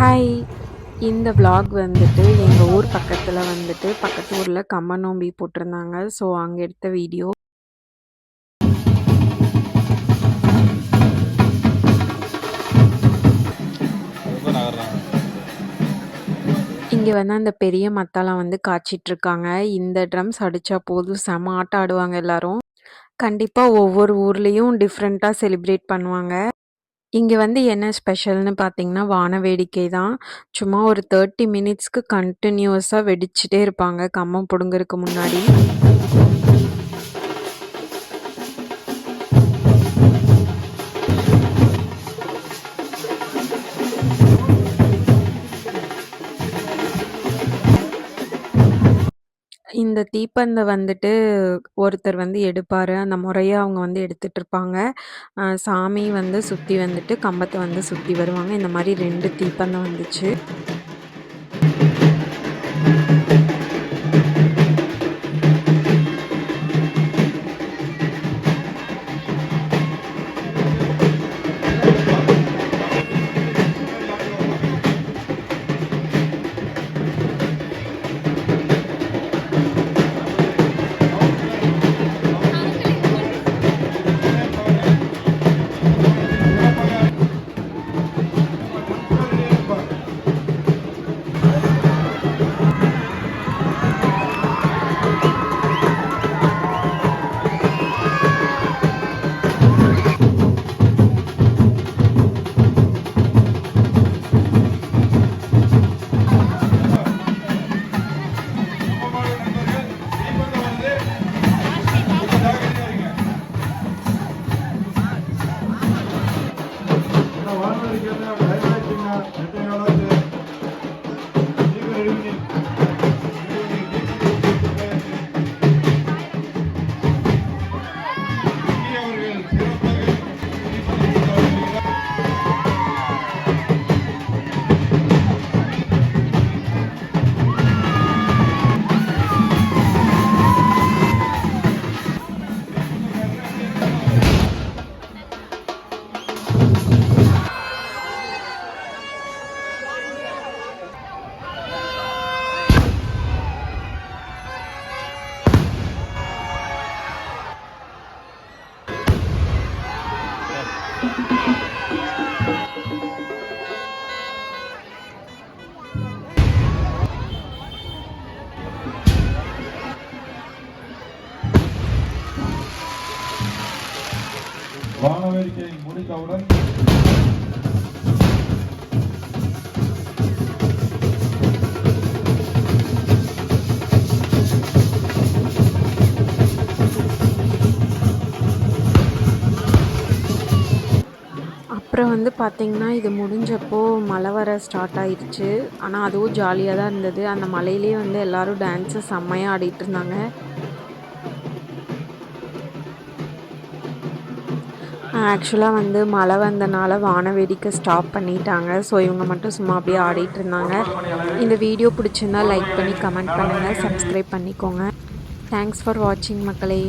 Hi! இந்த vlog வந்துட்டு எங்க ஊர் பக்கத்துல வந்துட்டு பக்கத்து ஊர்ல கம்ப நோம்பி போட்டிருந்தாங்க. ஸோ அங்க எடுத்த வீடியோ. இங்க வந்து அந்த பெரிய மத்தாளம் வந்து காய்ச்சிட்ருக்காங்க. இந்த ட்ரம்ஸ் அடிச்சா போதும் செம ஆட்டம் ஆடுவாங்க எல்லாரும். கண்டிப்பா ஒவ்வொரு ஊர்லயும் டிஃப்ரெண்ட்டா செலிப்ரேட் பண்ணுவாங்க. இங்க வந்து என்ன ஸ்பெஷல்னு பார்த்தீங்கன்னா, வான வேடிக்கை தான். சும்மா ஒரு 30 மினிட்ஸ்க்கு கன்டினியூஸா வெடிச்சுட்டே இருப்பாங்க கம்பம் புடுங்கறக்கு முன்னாடி. இந்த தீப்பந்த வந்துட்டு ஒருத்தர் வந்து எடுப்பாரு. அந்த முறையா அவங்க வந்து எடுத்துட்டுருப்பாங்க. சாமி வந்து சுத்தி வந்துட்டு கம்பத்த வந்து சுத்தி வருவாங்க. இந்த மாரி 2 தீப்பந்தம் வந்துச்சு. வானவேடிக்கை முடித்தவுடன் அப்புறம் வந்து பார்த்தீங்கன்னா, இது முடிஞ்சப்போ மழை வர ஸ்டார்ட் ஆயிருச்சு. ஆனா அதுவும் ஜாலியா தான் இருந்தது. அந்த மழையிலேயே வந்து எல்லாரும் டான்ஸு செம்மையா ஆடிட்டுருந்தாங்க. ஆக்சுவலா வந்து மழை வந்தனால வான வேடிக்கை ஸ்டாப் பண்ணிட்டாங்க. ஸோ இவங்க மட்டும் சும்மா அப்படியே ஆடிட்டுருந்தாங்க. இந்த வீடியோ பிடிச்சிருந்தா லைக் பண்ணி கமெண்ட் பண்ணுங்க. சப்ஸ்கிரைப் பண்ணிக்கோங்க. தேங்க்ஸ் ஃபார் வாட்சிங் மக்களே!